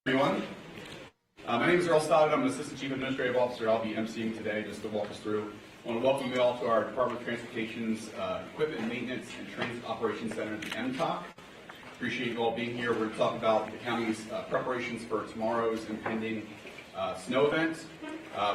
Everyone. My name is Earl Stoddard. I'm an Assistant Chief Administrative Officer. I'll be emceeing today just to walk us through. I want to welcome you all to our Department of Transportation's Equipment Maintenance and Transit Operations Center, the MTOC. Appreciate you all being here. We're going to talk about the county's preparations for tomorrow's impending snow event.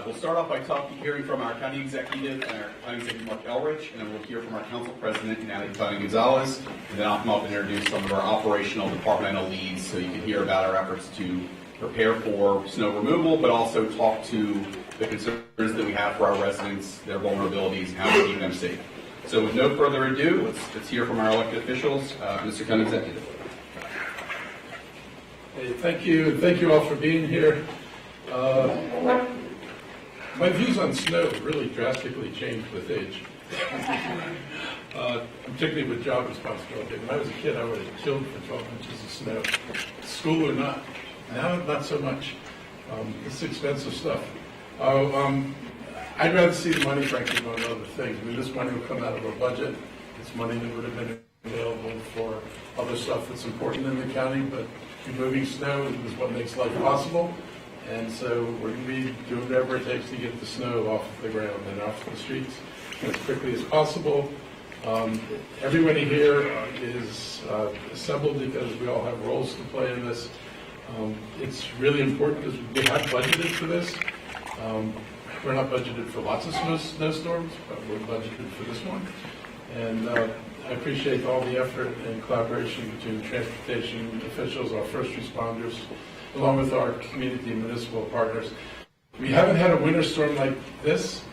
We'll start off by hearing from our County Executive, County Executive Mark Elrich, and then we'll hear from our Council President, Natalie Gonzalez, and then I'll come up and introduce some of our operational departmental leads so you can hear about our efforts to prepare for snow removal, but also talk to the concerns that we have for our residents, their vulnerabilities, and how to keep them safe. So with no further ado, let's hear from our elected officials. Mr. County Executive. Hey, thank you, and thank you all for being here. My views on snow really drastically changed with age, particularly with job responsibility. When I was a kid, I would have killed for 12 inches of snow, school or not. Now, not so much. It's expensive stuff. I'd rather see the money, frankly, on other things. I mean, this money will come out of our budget. It's money that would have been available for other stuff that's important in the county, but removing snow is what makes life possible. And so we're going to be doing whatever it takes to get the snow off the ground and off the streets as quickly as possible. Everybody here is assembled because we all have roles to play in this. It's really important because we have budgeted for this. We're not budgeted for lots of snowstorms, but we're budgeted for this one. And I appreciate all the effort and collaboration between the transportation officials, our first responders, along with our community and municipal partners. We haven't had a winter storm like this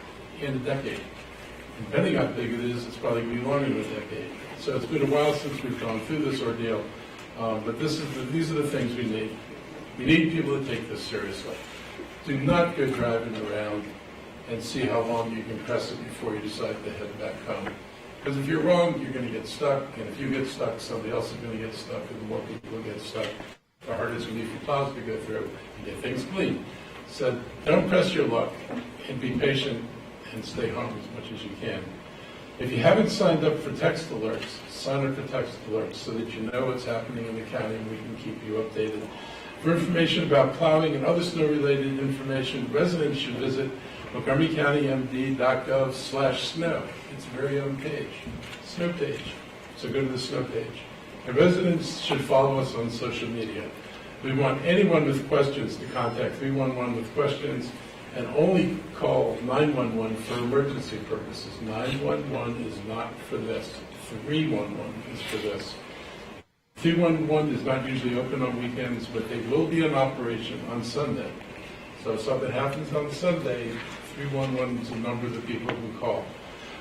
in a decade. Depending on how big it is, it's probably going to be longer than a decade. So it's been a while since we've gone through this ordeal, but these are the things we need. We need people to take this seriously. Do not go driving around and see how long you can press it before you decide to head back home. Because if you're wrong, you're going to get stuck, and if you get stuck, somebody else is going to get stuck, and the more people get stuck, the harder it's going to be for plows to go through and get things clean. So don't press your luck and be patient and stay home as much as you can. If you haven't signed up for text alerts, sign up for text alerts so that you know what's happening in the county and we can keep you updated. For information about plowing and other snow-related information, residents should visit montgomerycountymd.gov/snow. It's a very own page, snow page. So go to the snow page. And residents should follow us on social media. We want anyone with questions to contact 311 with questions and only call 911 for emergency purposes. 911 is not for this. 311 is for this. 311 is not usually open on weekends, but they will be in operation on Sunday. So if something happens on Sunday, 311 is a number that people can call.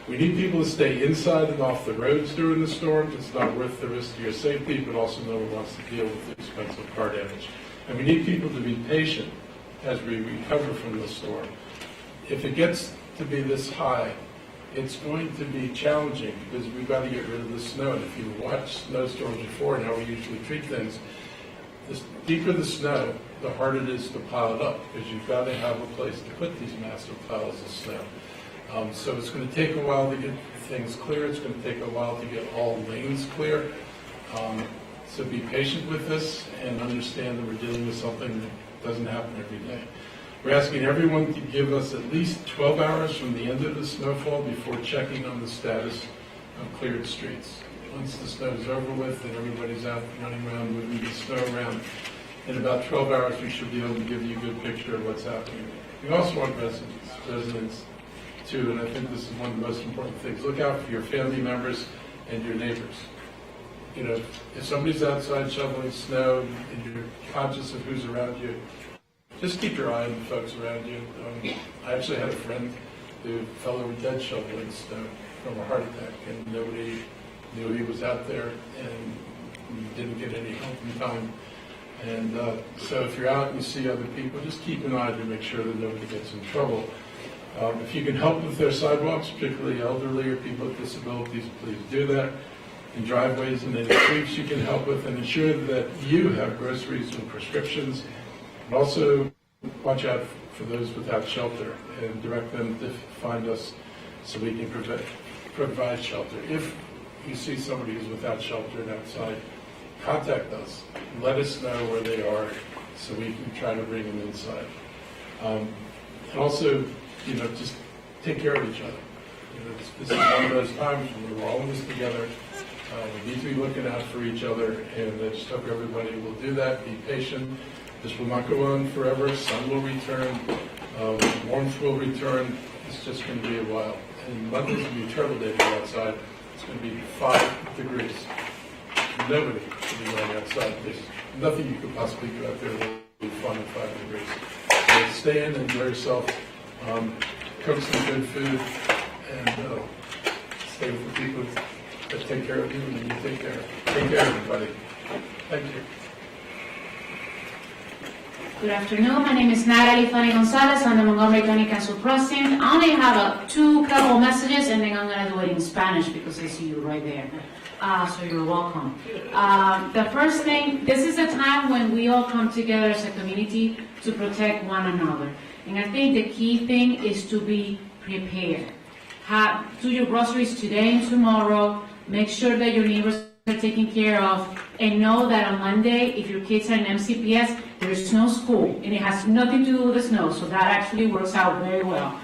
We need people to stay inside and off the roads during the storm. It's not worth the risk to your safety, but also no one wants to deal with the expensive car damage. And we need people to be patient as we recover from the storm. If it gets to be this high, it's going to be challenging because we've got to get rid of the snow. And if you watch snowstorms before and how we usually treat things, the deeper the snow, the harder it is to pile it up because you've got to have a place to put these massive piles of snow. So it's going to take a while to get things clear. It's going to take a while to get all lanes clear. So be patient with this and understand that we're dealing with something that doesn't happen every day. We're asking everyone to give us at least 12 hours from the end of the snowfall before checking on the status of cleared streets. Once the snow is over with and everybody's out running around, moving the snow around, in about 12 hours we should be able to give you a good picture of what's happening. We also want residents too, and I think this is one of the most important things. Look out for your family members and your neighbors. You know, if somebody's outside shoveling snow and you're conscious of who's around you, just keep your eye on the folks around you. I actually had a friend who fell over dead shoveling snow from a heart attack, and nobody knew he was out there, and he didn't get any help in time. And so if you're out and you see other people, just keep an eye to make sure that nobody gets in trouble. If you can help with their sidewalks, particularly elderly or people with disabilities, please do that. In driveways and any streets you can help with, and ensure that you have groceries and prescriptions. And also watch out for those without shelter and direct them to find us so we can provide shelter. If you see somebody who's without shelter and outside, contact us. Let us know where they are, so we can try to bring them inside. And also, just take care of each other. This is one of those times when we're all in this together. We need to be looking out for each other, and I just hope everybody will do that. Be patient. This will not go on forever. Sun will return. Warmth will return. It's just going to be a while. And Monday's going to be a terrible day to go outside. It's going to be 5 degrees. Nobody should be going outside. There's nothing you could possibly do out there that will be fun at 5 degrees. So stay in, enjoy yourself, cook some good food, and stay with the people that take care of you, and you take care. Take care, everybody. Thank you. Good afternoon. My name is Natalie Fanny Gonzalez. I'm the Montgomery County Council President. I only have two couple messages, and then I'm going to do it in Spanish because I see you right there. So you're welcome. The first thing, this is a time when we all come together as a community to protect one another. And I think the key thing is to be prepared. Do your groceries today and tomorrow. Make sure that your neighbors are taken care of, and know that on Monday, if your kids are in MCPS, there's no school, and it has nothing to do with the snow, so that actually works out very well.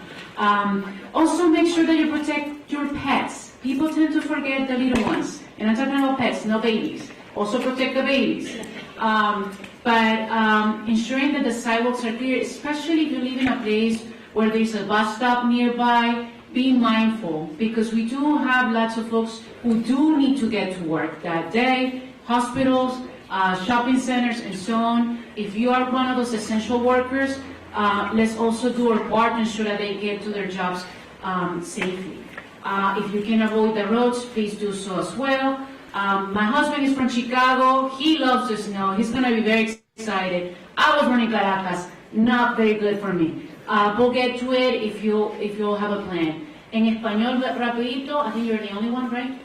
Also, make sure that you protect your pets. People tend to forget the little ones, and I'm talking about pets, not babies. Also protect the babies. But ensuring that the sidewalks are clear, especially if you live in a place where there's a bus stop nearby. Be mindful, because we do have lots of folks who do need to get to work that day, hospitals, shopping centers, and so on. If you are one of those essential workers, let's also do our part to ensure that they get to their jobs safely. If you can avoid the roads, please do so as well. My husband is from Chicago. He loves the snow. He's going to be very excited. I was born in Caracas. Not very good for me. We'll get to it if you'll have a plan. En español, rapidito, I think you're the only one, right?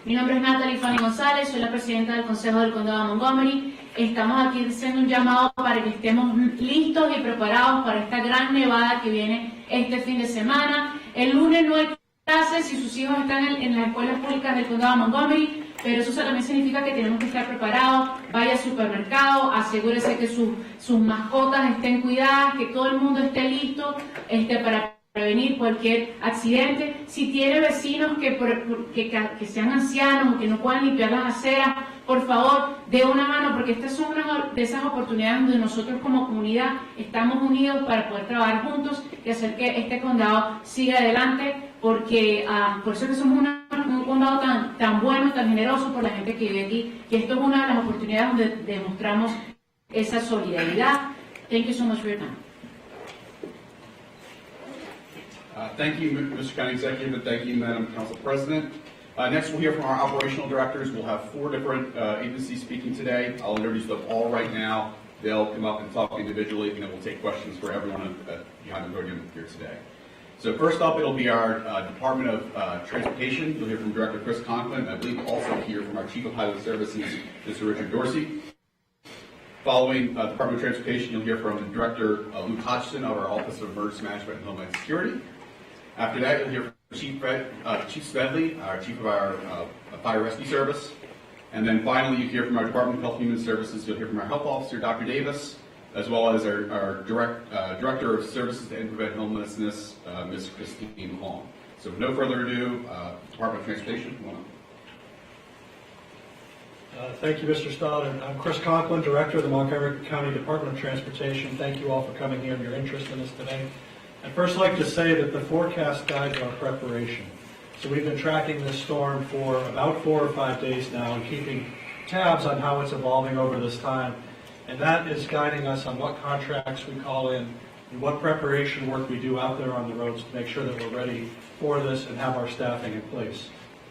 Mi nombre es Natalie Fanny González, soy la presidenta del Consejo del Condado de Montgomery. Estamos aquí haciendo un llamado para que estemos listos y preparados para esta gran nevada que viene este fin de semana. El lunes no hay clases si sus hijos están en las escuelas públicas del Condado de Montgomery, pero eso también significa que tenemos que estar preparados. Vaya al supermercado, asegúrese que sus mascotas estén cuidadas, que todo el mundo esté listo para prevenir cualquier accidente. Si tiene vecinos que sean ancianos o que no puedan limpiar las aceras, por favor, dé una mano, porque estas son una de esas oportunidades donde nosotros como comunidad estamos unidos para poder trabajar juntos y hacer que este condado siga adelante, porque por eso que somos un condado tan bueno, tan generoso por la gente que vive aquí, y esto es una de las oportunidades donde demostramos esa solidaridad. Thank you so much for your time. Thank you, Mr. County Executive, and thank you, Madam Council President. Next, we'll hear from our operational directors. We'll have 4 different agencies speaking today. I'll introduce them all right now. They'll come up and talk individually, and then we'll take questions for everyone behind the podium here today. So first up, it'll be our Department of Transportation. You'll hear from Director Chris Conklin. I believe also hear from our Chief of Highway Services, Mr. Richard Dorsey. Following Department of Transportation, you'll hear from Director Luke Hodgson of our Office of Emergency Management and Homeland Security. After that, you'll hear from Chief Smedley, our Chief of our Fire Rescue Service. And then finally, you hear from our Department of Health and Human Services. You'll hear from our Health Officer, Dr. Davis, as well as our Director of Services to End and Prevent Homelessness, Ms. Christine Hong. So with no further ado, Department of Transportation, come on up. Thank you, Mr. Stott. I'm Chris Conklin, Director of the Montgomery County Department of Transportation. Thank you all for coming here and your interest in us today. I'd first like to say that the forecast guides our preparation. So we've been tracking this storm for about 4 or 5 days now and keeping tabs on how it's evolving over this time. And that is guiding us on what contracts we call in and what preparation work we do out there on the roads to make sure that we're ready for this and have our staffing in place.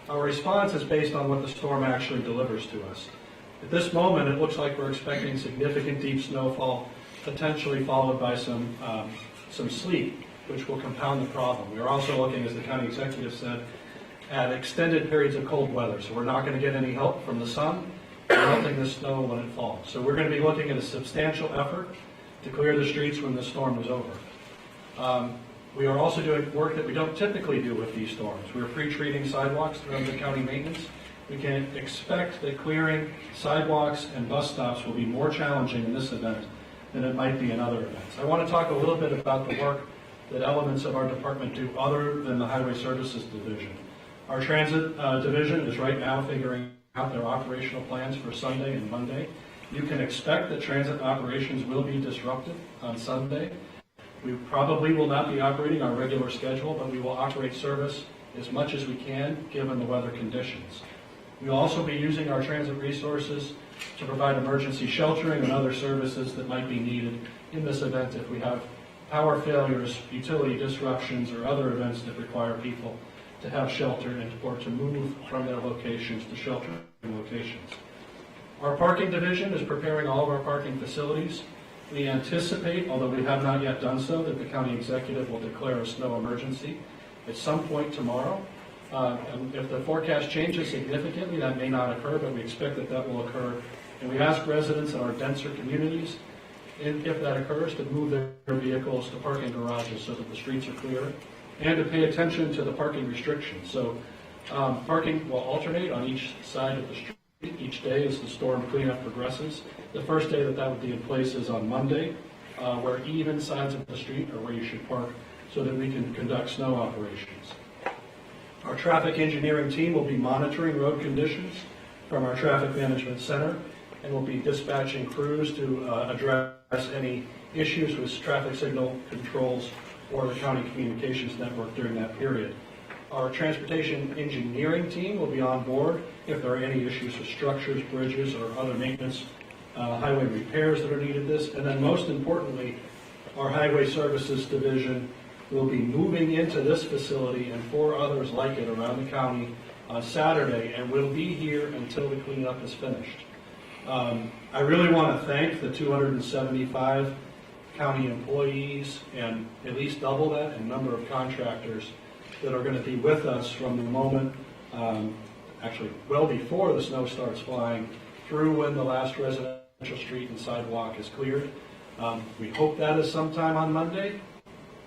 Our response is based on what the storm actually delivers to us. At this moment, it looks like we're expecting significant deep snowfall, potentially followed by some sleet, which will compound the problem. We are also looking, as the county executive said, at extended periods of cold weather. So we're not going to get any help from the sun. We're melting the snow when it falls. So we're going to be looking at a substantial effort to clear the streets when the storm is over. We are also doing work that we don't typically do with these storms. We're pre-treating sidewalks throughout the county maintenance. We can expect that clearing sidewalks and bus stops will be more challenging in this event than it might be in other events. I want to talk a little bit about the work that elements of our department do other than the Highway Services Division. Our Transit Division is right now figuring out their operational plans for Sunday and Monday. You can expect that transit operations will be disrupted on Sunday. We probably will not be operating our regular schedule, but we will operate service as much as we can given the weather conditions. We'll also be using our transit resources to provide emergency sheltering and other services that might be needed in this event if we have power failures, utility disruptions, or other events that require people to have shelter and or to move from their locations to sheltering locations. Our parking division is preparing all of our parking facilities. We anticipate, although we have not yet done so, that the county executive will declare a snow emergency at some point tomorrow. And if the forecast changes significantly, that may not occur, but we expect that that will occur. And we ask residents in our denser communities, if that occurs, to move their vehicles to parking garages so that the streets are clear, and to pay attention to the parking restrictions. So parking will alternate on each side of the street each day as the storm cleanup progresses. The first day that would be in place is on Monday, where even sides of the street are where you should park so that we can conduct snow operations. Our traffic engineering team will be monitoring road conditions from our traffic management center and will be dispatching crews to address any issues with traffic signal controls or the county communications network during that period. Our transportation engineering team will be on board if there are any issues with structures, bridges, or other maintenance, highway repairs that are needed this. And then most importantly, our Highway Services Division will be moving into this facility and 4 others like it around the county on Saturday, and we'll be here until the cleanup is finished. I really want to thank the 275 county employees and at least double that in number of contractors that are going to be with us from the moment, actually well before the snow starts flying, through when the last residential street and sidewalk is cleared. We hope that is sometime on Monday.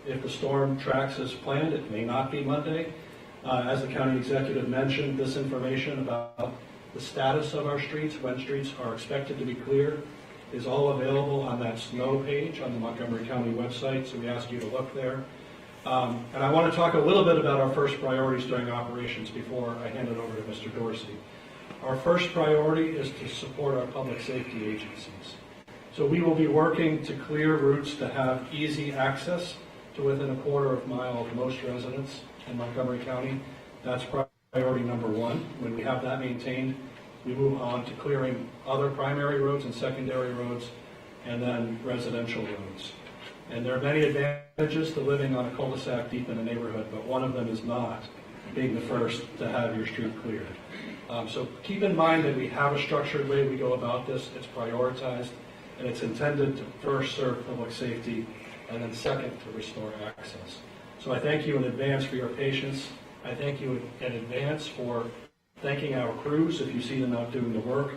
If the storm tracks as planned, it may not be Monday. As the county executive mentioned, this information about the status of our streets, when streets are expected to be clear, is all available on that snow page on the Montgomery County website, so we ask you to look there. And I want to talk a little bit about our first priorities during operations before I hand it over to Mr. Dorsey. Our first priority is to support our public safety agencies. So we will be working to clear routes to have easy access to within a quarter mile of most residents in Montgomery County. That's priority number 1. When we have that maintained, we move on to clearing other primary roads and secondary roads, and then residential roads. And there are many advantages to living on a cul-de-sac deep in a neighborhood, but one of them is not being the first to have your street cleared. So keep in mind that we have a structured way we go about this. It's prioritized, and it's intended to first serve public safety, and then second to restore access. So I thank you in advance for your patience. I thank you in advance for thanking our crews if you see them out doing the work.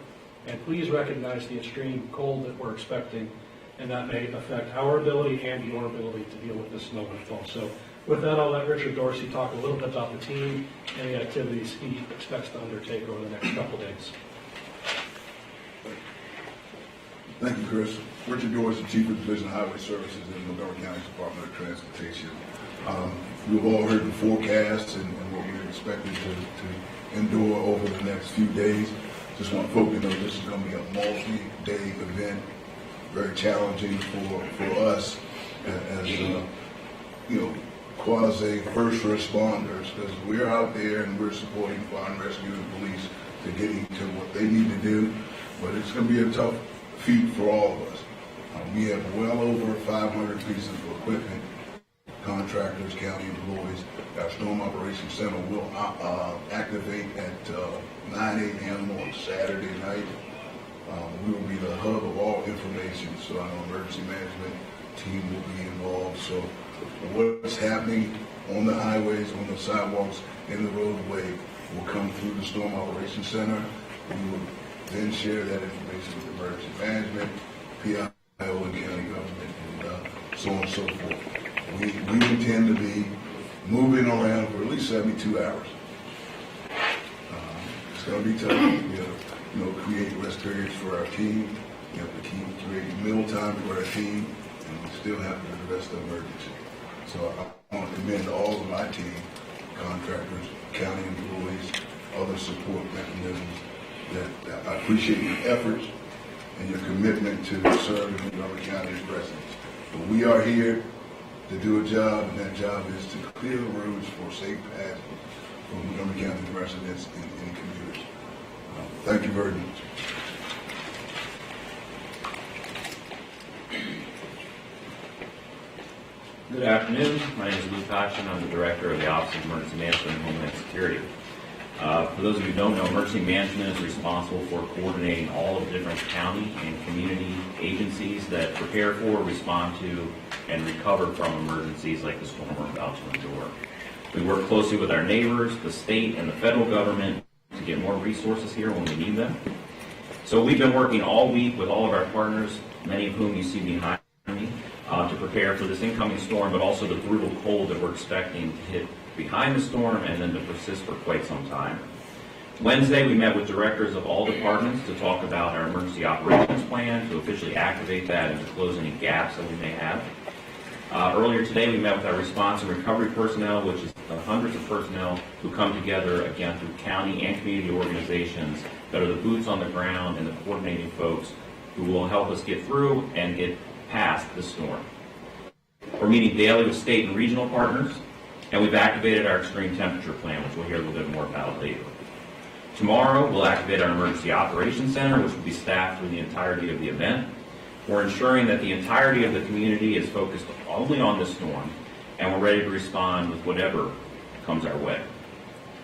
And please recognize the extreme cold that we're expecting, and that may affect our ability and your ability to deal with this snow and fall. So with that, I'll let Richard Dorsey talk a little bit about the team and the activities he expects to undertake over the next couple days. Thank you, Chris. Richard Dorsey, Chief of Division of Highway Services in Montgomery County Department of Transportation. We've all heard the forecasts and what we're expected to endure over the next few days. Just want folks to know this is going to be a multi-day event, very challenging for us as quasi first responders, because we're out there and we're supporting fire and rescue and police to getting to what they need to do, but it's going to be a tough feat for all of us. We have well over 500 pieces of equipment, contractors, county employees. Our Storm Operations Center will activate at 9 a.m. on Saturday night. We will be the hub of all information, so our emergency management team will be involved. So what's happening on the highways, on the sidewalks, in the roadway will come through the Storm Operations Center. We will then share that information with emergency management, PIO, and county government, and so on and so forth. We intend to be moving around for at least 72 hours. It's going to be tough. We have to, create rest periods for our team. We have to create meal time for our team, and we still have to do the rest of the emergency. So I want to commend all of my team, contractors, county employees, other support mechanisms. That I appreciate your efforts and your commitment to serving Montgomery County as residents. But we are here to do a job, and that job is to clear the roads for safe passage for Montgomery County residents and commuters. Thank you very much. Good afternoon. My name is Luke Hodgson. I'm the Director of the Office of Emergency Management and Homeland Security. For those of you who don't know, emergency management is responsible for coordinating all of the different county and community agencies that prepare for, respond to, and recover from emergencies like the storm we're about to endure. We work closely with our neighbors, the state, and the federal government to get more resources here when we need them. So we've been working all week with all of our partners, many of whom you see behind me, to prepare for this incoming storm, but also the brutal cold that we're expecting to hit behind the storm and then to persist for quite some time. Wednesday, we met with directors of all departments to talk about our emergency operations plan, to officially activate that and to close any gaps that we may have. Earlier today, we met with our response and recovery personnel, which is hundreds of personnel who come together, again, through county and community organizations that are the boots on the ground and the coordinating folks who will help us get through and get past the storm. We're meeting daily with state and regional partners, and we've activated our extreme temperature plan, which we'll hear a little bit more about later. Tomorrow, we'll activate our emergency operations center, which will be staffed through the entirety of the event. We're ensuring that the entirety of the community is focused only on this storm, and we're ready to respond with whatever comes our way.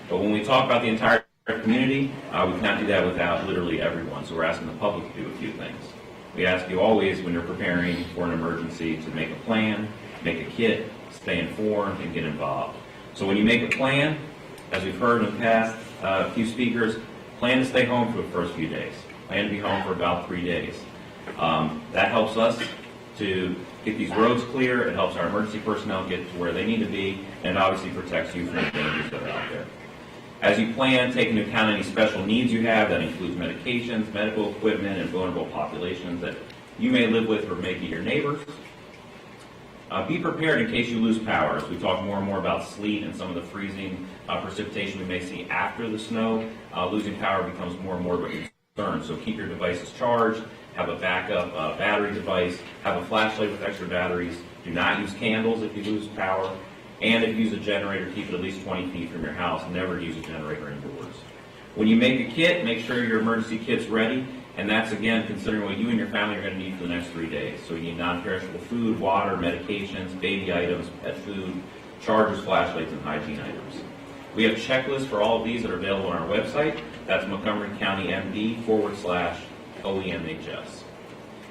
But when we talk about the entire community, we cannot do that without literally everyone, so we're asking the public to do a few things. We ask you always, when you're preparing for an emergency, to make a plan, make a kit, stay informed, and get involved. So when you make a plan, as we've heard in the past, a few speakers, plan to stay home for the first few days. Plan to be home for about 3 days. That helps us to get these roads clear. It helps our emergency personnel get to where they need to be, and it obviously protects you from the dangers that are out there. As you plan, take into account any special needs you have. That includes medications, medical equipment, and vulnerable populations that you may live with or may be your neighbors. Be prepared in case you lose power. As we talk more and more about sleet and some of the freezing precipitation we may see after the snow, losing power becomes more and more of a concern. So keep your devices charged, have a backup battery device, have a flashlight with extra batteries. Do not use candles if you lose power. And if you use a generator, keep it at least 20 feet from your house. Never use a generator indoors. When you make a kit, make sure your emergency kit's ready. And that's, again, considering what you and your family are going to need for the next 3 days. So you need non-perishable food, water, medications, baby items, pet food, chargers, flashlights, and hygiene items. We have checklists for all of these that are available on our website. That's montgomerycountymd/OEMHS.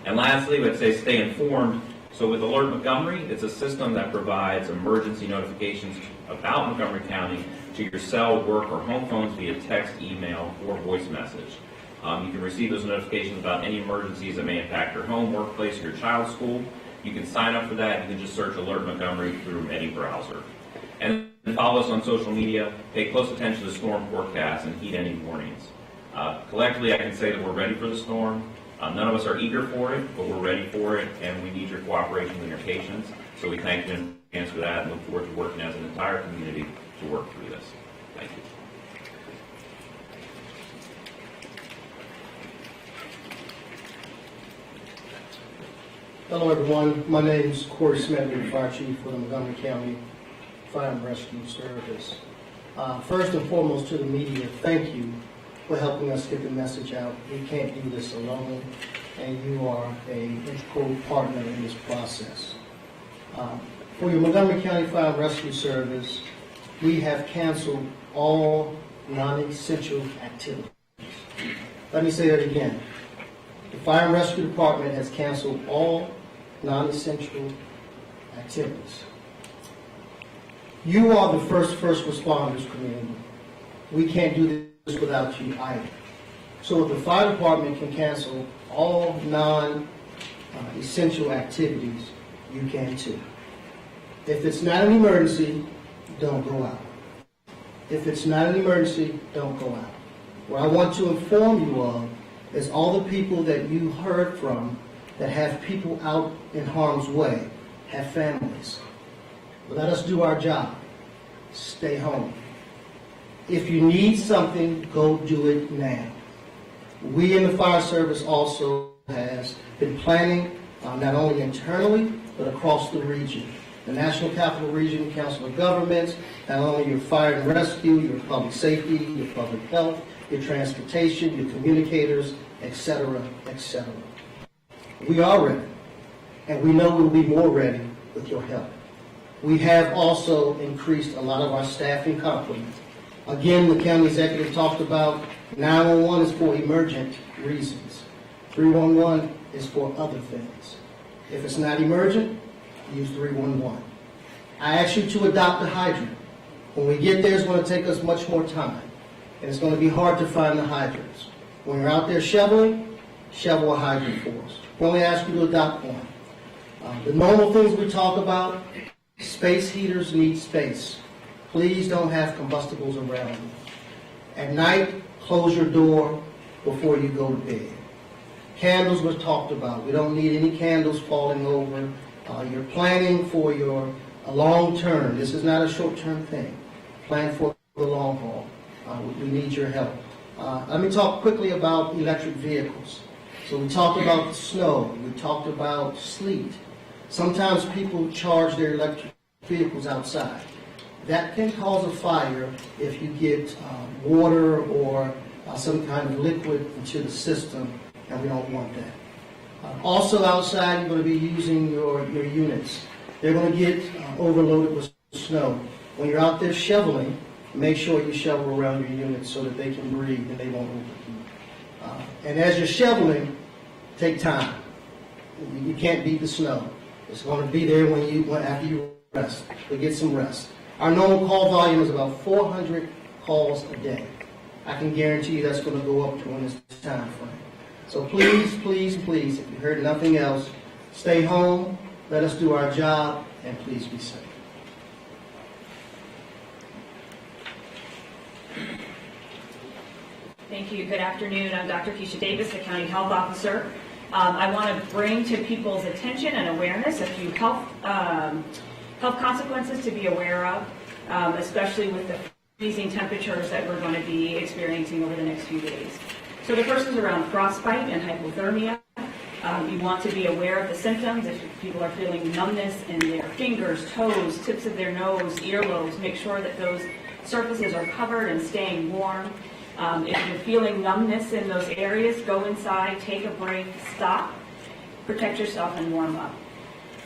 And lastly, let's say stay informed. So with Alert Montgomery, it's a system that provides emergency notifications about Montgomery County to your cell, work, or home phones via text, email, or voice message. You can receive those notifications about any emergencies that may impact your home, workplace, or your child's school. You can sign up for that. You can just search Alert Montgomery through any browser. And follow us on social media. Pay close attention to the storm forecast and heed any warnings. Collectively, I can say that we're ready for the storm. None of us are eager for it, but we're ready for it, and we need your cooperation and your patience. So we thank you in advance for that and look forward to working as an entire community to work through this. Thank you. Hello, everyone. My name is Corey Smedley, Fire Chief for the Montgomery County Fire and Rescue Service. First and foremost to the media, thank you for helping us get the message out. We can't do this alone, and you are an integral partner in this process. For your Montgomery County Fire and Rescue Service, we have canceled all non-essential activities. Let me say that again. The Fire and Rescue Department has canceled all non-essential activities. You are the first responders community. We can't do this without you either. So if the fire department can cancel all non-essential activities, you can too. If it's not an emergency, don't go out. If it's not an emergency, don't go out. What I want to inform you of is all the people that you heard from that have people out in harm's way, have families. Let us do our job. Stay home. If you need something, go do it now. We in the fire service also has been planning not only internally, but across the region. The National Capital Region Council of Governments, not only your fire and rescue, your public safety, your public health, your transportation, your communicators, etc., etc. We are ready, and we know we'll be more ready with your help. We have also increased a lot of our staffing complement. Again, the county executive talked about 911 is for emergent reasons. 311 is for other things. If it's not emergent, use 311. I ask you to adopt a hydrant. When we get there, it's going to take us much more time, and it's going to be hard to find the hydrants. When you're out there shoveling, shovel a hydrant for us. We only ask you to adopt one. The normal things we talk about, space heaters need space. Please don't have combustibles around you. At night, close your door before you go to bed. Candles were talked about. We don't need any candles falling over. You're planning for your long term. This is not a short term thing. Plan for the long haul. We need your help. Let me talk quickly about electric vehicles. So we talked about the snow. We talked about sleet. Sometimes people charge their electric vehicles outside. That can cause a fire if you get water or some kind of liquid into the system, and we don't want that. Also outside, you're going to be using your units. They're going to get overloaded with snow. When you're out there shoveling, make sure you shovel around your units so that they can breathe and they won't overheat. And as you're shoveling, take time. You can't beat the snow. It's going to be there after you rest. So get some rest. Our normal call volume is about 400 calls a day. I can guarantee you that's going to go up during this time frame. So please, please, please, if you heard nothing else, stay home, let us do our job, and please be safe. Thank you. Good afternoon. I'm Dr. Keisha Davis, the County Health Officer. I want to bring to people's attention and awareness a few health consequences to be aware of, especially with the freezing temperatures that we're going to be experiencing over the next few days. So the first is around frostbite and hypothermia. You want to be aware of the symptoms. If people are feeling numbness in their fingers, toes, tips of their nose, earlobes, make sure that those surfaces are covered and staying warm. If you're feeling numbness in those areas, go inside, take a break, stop, protect yourself, and warm up.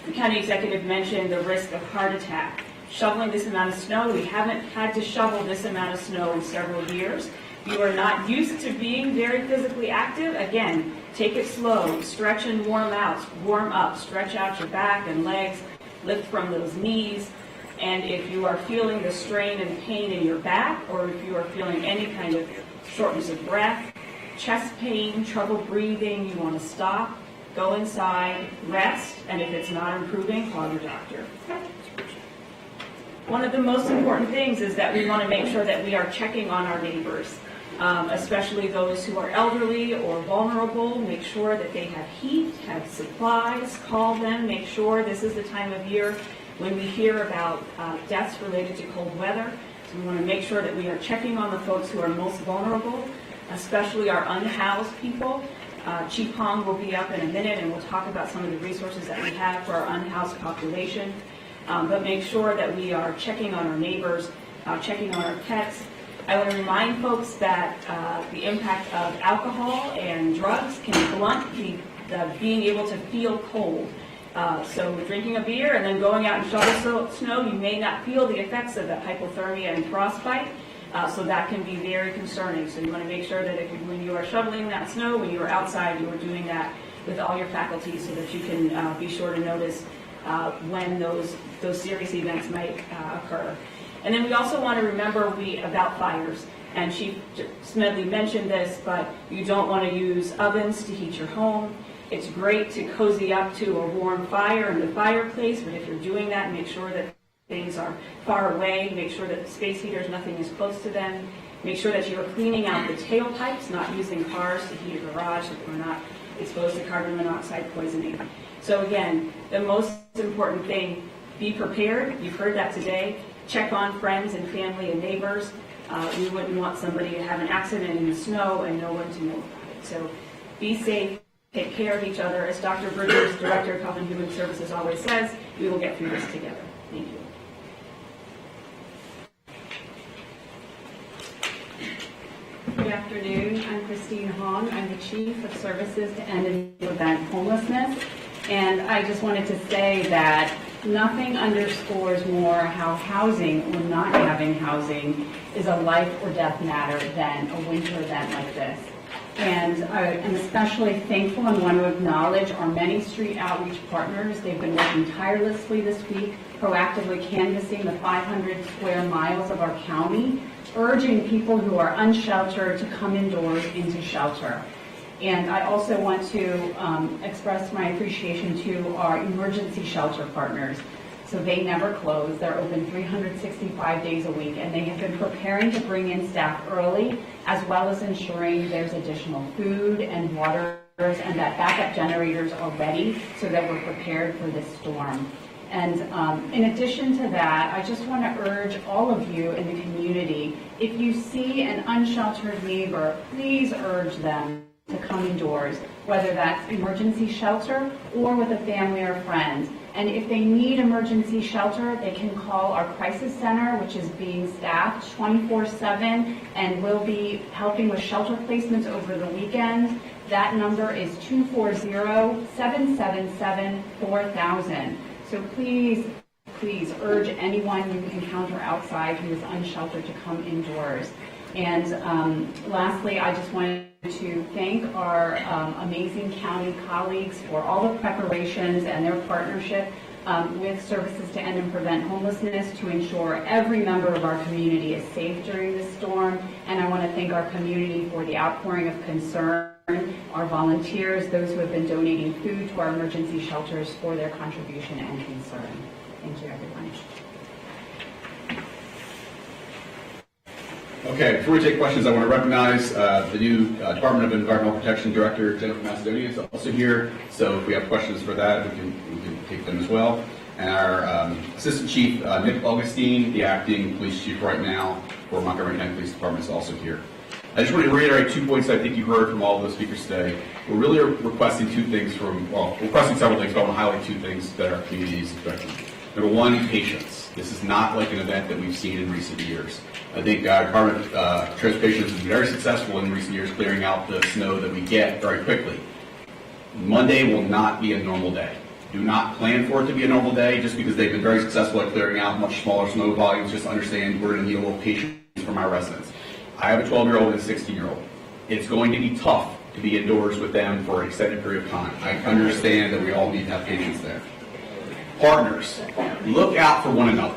The county executive mentioned the risk of heart attack. Shoveling this amount of snow, we haven't had to shovel this amount of snow in several years. You are not used to being very physically active. Again, take it slow, stretch and warm up, stretch out your back and legs, lift from those knees. And if you are feeling the strain and pain in your back, or if you are feeling any kind of shortness of breath, chest pain, trouble breathing, you want to stop, go inside, rest, and if it's not improving, call your doctor. One of the most important things is that we want to make sure that we are checking on our neighbors, especially those who are elderly or vulnerable. Make sure that they have heat, have supplies, call them, make sure this is the time of year when we hear about deaths related to cold weather. So we want to make sure that we are checking on the folks who are most vulnerable, especially our unhoused people. Chief Hong will be up in a minute and we'll talk about some of the resources that we have for our unhoused population. But make sure that we are checking on our neighbors, checking on our pets. I want to remind folks that the impact of alcohol and drugs can blunt being able to feel cold. So drinking a beer and then going out and shovel snow, you may not feel the effects of that hypothermia and frostbite. So that can be very concerning. So you want to make sure that when you are shoveling that snow, when you are outside, you are doing that with all your faculties so that you can be sure to notice when those serious events might occur. And then we also want to remember about fires. And Chief Smedley mentioned this, but you don't want to use ovens to heat your home. It's great to cozy up to a warm fire in the fireplace, but if you're doing that, make sure that things are far away. Make sure that the space heaters, nothing is close to them. Make sure that you are cleaning out the tailpipes, not using cars to heat a garage, so that we're not exposed to carbon monoxide poisoning. So again, the most important thing, be prepared. You've heard that today. Check on friends and family and neighbors. We wouldn't want somebody to have an accident in the snow and no one to know about it. So be safe, take care of each other. As Dr. Bridges, Director of Health and Human Services, always says, we will get through this together. Thank you. Good afternoon. I'm Christine Hong. I'm the Chief of Services to End and Prevent Homelessness. And I just wanted to say that nothing underscores more how housing or not having housing is a life or death matter than a winter event like this. And I am especially thankful and want to acknowledge our many street outreach partners. They've been working tirelessly this week, proactively canvassing the 500 square miles of our county, urging people who are unsheltered to come indoors into shelter. And I also want to express my appreciation to our emergency shelter partners. So they never close. They're open 365 days a week, and they have been preparing to bring in staff early, as well as ensuring there's additional food and water and that backup generators are ready so that we're prepared for this storm. And in addition to that, I just want to urge all of you in the community, if you see an unsheltered neighbor, please urge them to come indoors, whether that's emergency shelter or with a family or friend. And if they need emergency shelter, they can call our crisis center, which is being staffed 24/7 and will be helping with shelter placements over the weekend. That number is 240-777-4000. So please urge anyone you encounter outside who is unsheltered to come indoors. And lastly, I just wanted to thank our amazing county colleagues for all the preparations and their partnership with Services to End and Prevent Homelessness to ensure every member of our community is safe during this storm. And I want to thank our community for the outpouring of concern, our volunteers, those who have been donating food to our emergency shelters for their contribution and concern. Thank you, everyone. Okay, before we take questions, I want to recognize the new Department of Environmental Protection Director, Jennifer Macedonia, is also here. So if we have questions for that, we can take them as well. And our Assistant Chief, Nick Augustine, the acting police chief right now for Montgomery County Police Department, is also here. I just want to reiterate 2 points I think you heard from all of the speakers today. We're really requesting 2 things requesting several things, but I want to highlight 2 things that our community is expecting. Number 1, patience. This is not like an event that we've seen in recent years. I think our Department of Transportation has been very successful in recent years clearing out the snow that we get very quickly. Monday will not be a normal day. Do not plan for it to be a normal day just because they've been very successful at clearing out much smaller snow volumes. Just understand we're going to need a little patience from our residents. I have a 12-year-old and a 16-year-old. It's going to be tough to be indoors with them for an extended period of time. I understand that we all need to have patience there. Partners, look out for one another.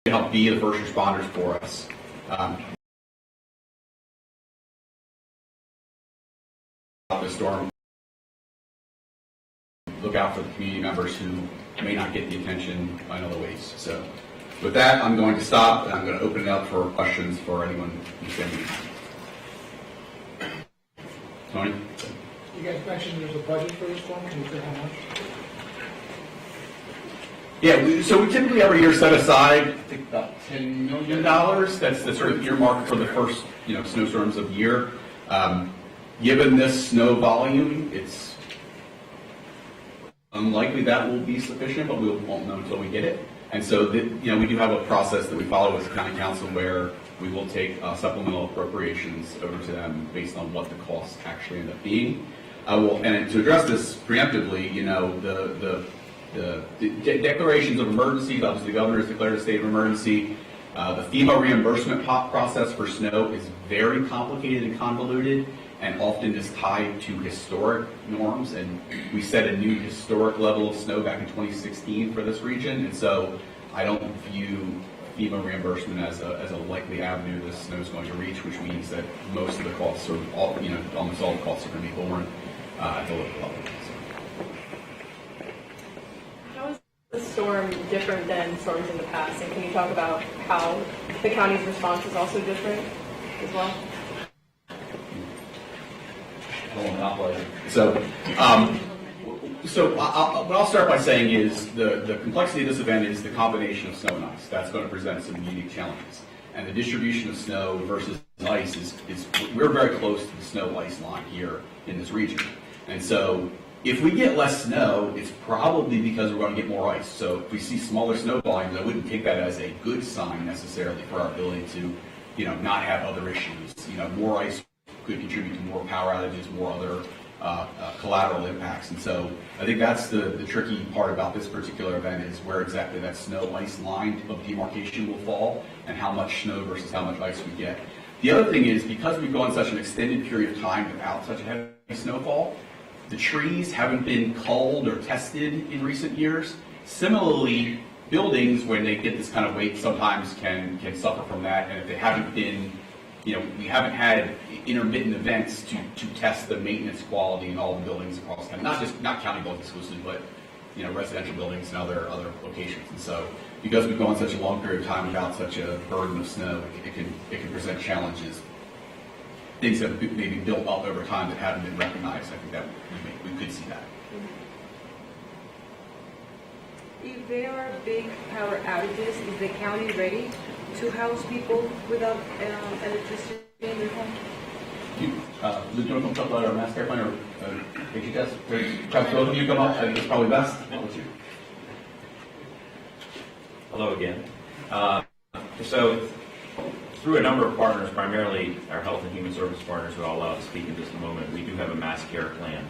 Help be the first responders for us. The storm. Look out for the community members who may not get the attention in other ways. So, with that, I'm going to stop and I'm going to open it up for questions for anyone who's standing. Tony? You guys mentioned there's a budget for this one. Can you say how much? Yeah, so we typically every year set aside, I think about $10 million. That's the sort of earmark for the first, snowstorms of the year. Given this snow volume, it's unlikely that will be sufficient, but we won't know until we get it. And so, we do have a process that we follow as County Council where we will take supplemental appropriations over to them based on what the costs actually end up being. And to address this preemptively, the declarations of emergencies, obviously the governor has declared a state of emergency. The FEMA reimbursement process for snow is very complicated and convoluted and often is tied to historic norms. And we set a new historic level of snow back in 2016 for this region. And so I don't view FEMA reimbursement as a likely avenue this snow is going to reach, which means that most of the costs, or almost all the costs, are going to be borne at the local level. How is storm different than storms in the past? And can you talk about how the county's response is also different as well? What I'll start by saying is the complexity of this event is the combination of snow and ice. That's going to present some unique challenges. And the distribution of snow versus ice is we're very close to the snow ice line here in this region. And so if we get less snow, it's probably because we're going to get more ice. So if we see smaller snow volumes, I wouldn't take that as a good sign necessarily for our ability to, not have other issues. More ice could contribute to more power outages, more other collateral impacts. And so I think that's the tricky part about this particular event is where exactly that snow ice line of demarcation will fall and how much snow versus how much ice we get. The other thing is because we've gone such an extended period of time without such a heavy snowfall, the trees haven't been culled or tested in recent years. Similarly, buildings, when they get this kind of weight, sometimes can suffer from that. And if they haven't been, we haven't had intermittent events to test the maintenance quality in all the buildings across the county, not county buildings exclusively, but residential buildings and other locations. And so, because we've gone such a long period of time without such a burden of snow, it can present challenges. Things that have maybe built up over time that haven't been recognized. I think that we could see that. If there are big power outages, is the county ready to house people without electricity in their home? Luke, do you want to talk about our mass care plan or HHS test? Perhaps both of you come up. I think it's probably best. I'll let you. Hello again. So through a number of partners, primarily our health and human service partners who I'll allow to speak in just a moment, we do have a mass care plan.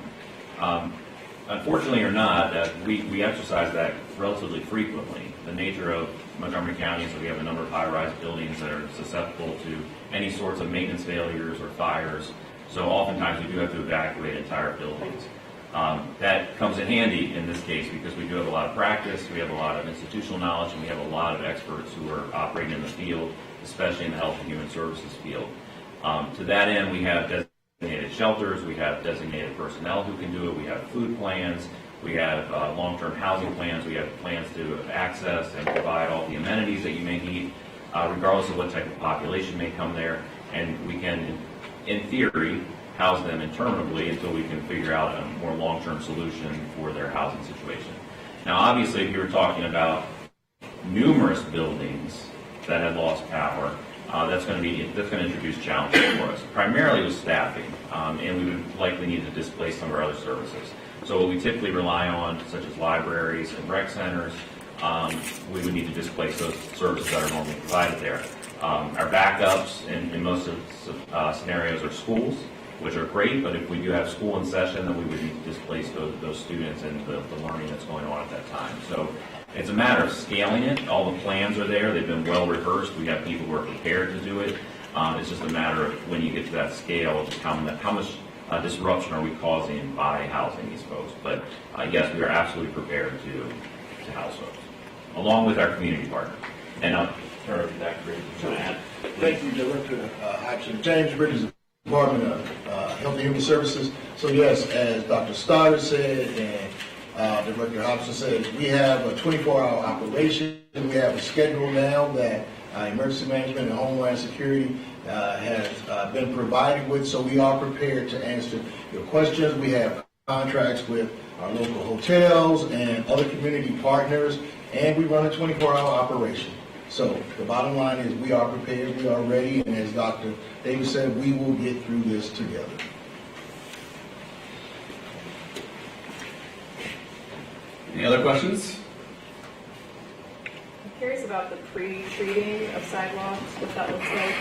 Unfortunately or not, we exercise that relatively frequently. The nature of Montgomery County is that we have a number of high-rise buildings that are susceptible to any sorts of maintenance failures or fires. So oftentimes we do have to evacuate entire buildings. That comes in handy in this case because we do have a lot of practice, we have a lot of institutional knowledge, and we have a lot of experts who are operating in the field, especially in the health and human services field. To that end, we have designated shelters, we have designated personnel who can do it, we have food plans, we have long-term housing plans, we have plans to access and provide all the amenities that you may need, regardless of what type of population may come there, and we can, in theory, house them interminably until we can figure out a more long-term solution for their housing situation. Now, obviously, if you're talking about numerous buildings that have lost power, that's going to introduce challenges for us, primarily with staffing, and we would likely need to displace some of our other services. So what we typically rely on, such as libraries and rec centers, we would need to displace those services that are normally provided there. Our backups in most of the scenarios are schools, which are great, but if we do have school in session, then we would need to displace those students and the learning that's going on at that time. So it's a matter of scaling it. All the plans are there. They've been well rehearsed. We have people who are prepared to do it. It's just a matter of when you get to that scale, how much disruption are we causing by housing these folks. But yes, we are absolutely prepared to house folks, along with our community partners. And I'll turn it over to Dr. Bridges to add. Thank you, Director Hodgson. James Bridges, Department of Health and Human Services. So yes, as Dr. Stoddard said and Director Hodgson said, we have a 24-hour operation. We have a schedule now that Emergency Management and Homeland Security has been provided with, so we are prepared to answer your questions. We have contracts with our local hotels and other community partners, and we run a 24-hour operation. So the bottom line is we are prepared, we are ready, and as Dr. Davis said, we will get through this together. Any other questions? I'm curious about the pre-treating of sidewalks, what that looks like.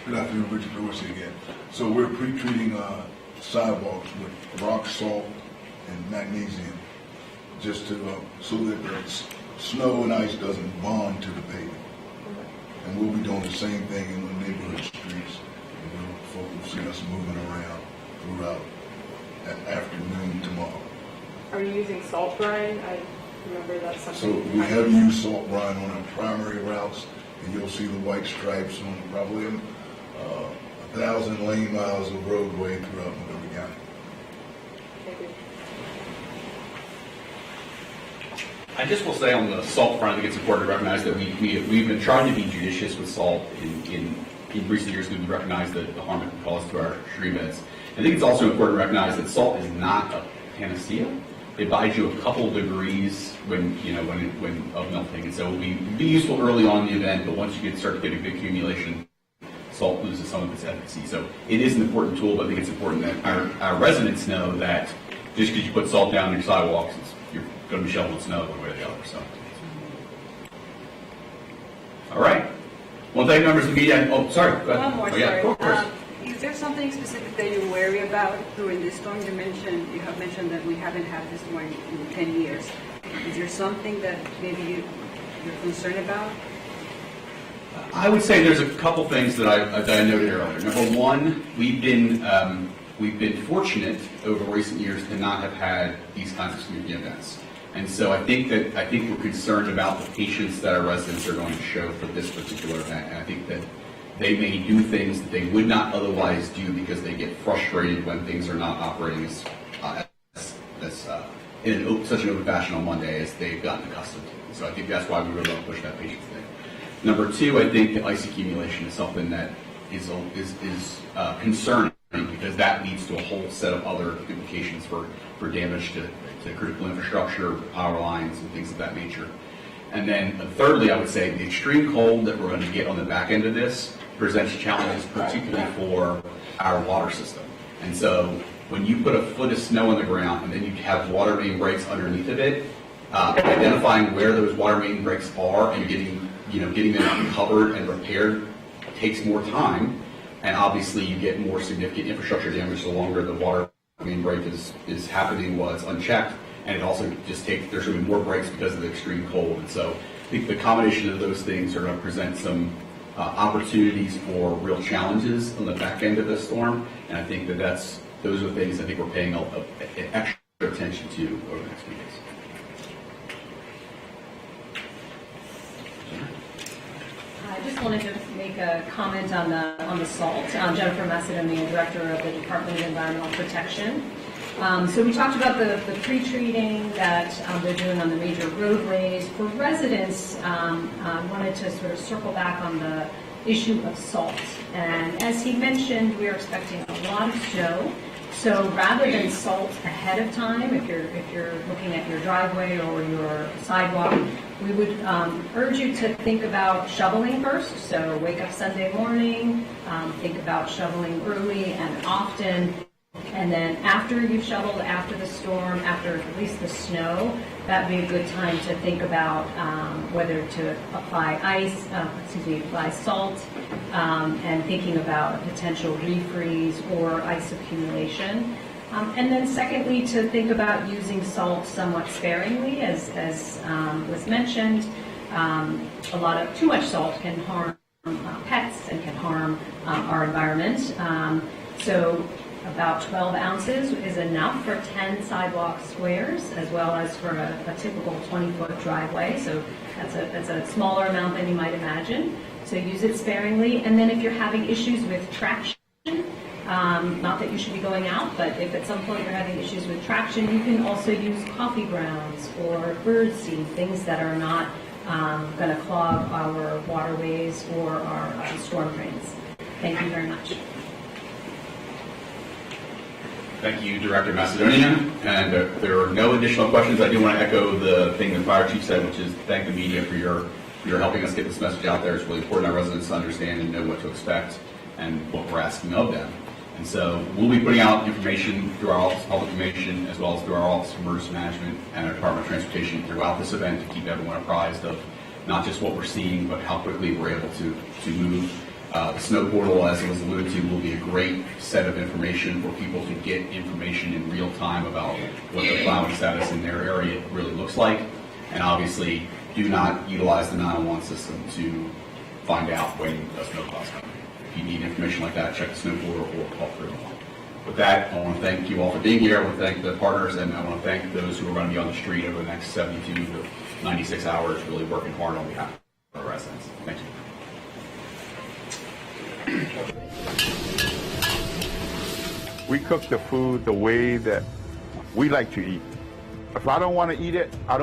Good afternoon, Richard Dorsey again. So we're pre-treating sidewalks with rock salt and magnesium, just to so that the snow and ice doesn't bond to the pavement. And we'll be doing the same thing in the neighborhood streets. Folks will see us moving around throughout that afternoon tomorrow. Are you using salt brine? I remember that's something. So we have used salt brine on our primary routes, and you'll see the white stripes on probably 1,000 lane miles of roadway throughout Montgomery County. Thank you. I just will say on the salt front, I think it's important to recognize that we've been trying to be judicious with salt in recent years because we recognize the harm it can cause to our stream beds. I think it's also important to recognize that salt is not a panacea. It buys you a couple degrees when of melting, and so it will be useful early on in the event. But once you start to get a big accumulation, salt loses some of its efficacy. So it is an important tool, but I think it's important that our residents know that just because you put salt down your sidewalks, you're going to be shoveling snow one way or the other. So, all right. Well, thank you, members of the media. Oh, sorry. Go ahead. One more, oh, yeah, sorry. of course. Is there something specific that you worry about during this storm? You have mentioned that we haven't had this one in 10 years. Is there something that maybe you're concerned about? I would say there's a couple things that I noted earlier. Number one, we've been fortunate over recent years to not have had these kinds of community events. And so I think we're concerned about the patience that our residents are going to show for this particular event. And I think that they may do things that they would not otherwise do because they get frustrated when things are not operating in such an open fashion on Monday as they've gotten accustomed to. So I think that's why we really want to push that patience thing. Number two, I think the ice accumulation is something that is concerning because that leads to a whole set of other implications for damage to critical infrastructure, power lines, and things of that nature. And then thirdly, I would say the extreme cold that we're going to get on the back end of this presents challenges, particularly for our water system. And so when you put a foot of snow on the ground and then you have water main breaks underneath of it, identifying where those water main breaks are and getting them covered and repaired takes more time. And obviously you get more significant infrastructure damage the longer the water main break is happening while it's unchecked. And it also there's going to be more breaks because of the extreme cold. And so I think the combination of those things are going to present some opportunities for real challenges on the back end of this storm. And I think those are things I think we're paying extra attention to over the next few days. I just wanted to make a comment on the salt. Jennifer Macedonian, Director of the Department of Environmental Protection. So we talked about the pre-treating that they're doing on the major roadways. For residents, I wanted to sort of circle back on the issue of salt. And as he mentioned, we're expecting a lot of snow. So rather than salt ahead of time, if you're looking at your driveway or your sidewalk, we would urge you to think about shoveling first. So wake up Sunday morning, think about shoveling early and often. And then after you've shoveled, after the storm, after at least the snow, that would be a good time to think about whether to apply apply salt, and thinking about a potential refreeze or ice accumulation. And then secondly, to think about using salt somewhat sparingly, as was mentioned. Too much salt can harm pets and can harm our environment. So about 12 ounces is enough for 10 sidewalk squares, as well as for a typical 20-foot driveway. So that's a smaller amount than you might imagine. So use it sparingly. And then if you're having issues with traction, not that you should be going out, but if at some point you're having issues with traction, you can also use coffee grounds or bird seed, things that are not going to clog our waterways or our storm drains. Thank you very much. Thank you, Director Macedonian. And if there are no additional questions, I do want to echo the thing the fire chief said, which is thank the media for your helping us get this message out there. It's really important our residents to understand and know what to expect and what we're asking of them. And so we'll be putting out information through our Office of Public Information as well as through our Office of Emergency Management and our Department of Transportation throughout this event to keep everyone apprised of not just what we're seeing, but how quickly we're able to move. The snow portal, as it was alluded to, will be a great set of information for people to get information in real time about what the plowing status in their area really looks like. And obviously, do not utilize the 911 system to find out when a snowplow's coming. If you need information like that, check the snow portal or call 311. With that, I want to thank you all for being here. I want to thank the partners, and I want to thank those who are going to be on the street over the next 72 to 96 hours, really working hard on behalf of our residents. Thank you. We cook the food the way that we like to eat. If I don't want to eat it, I don't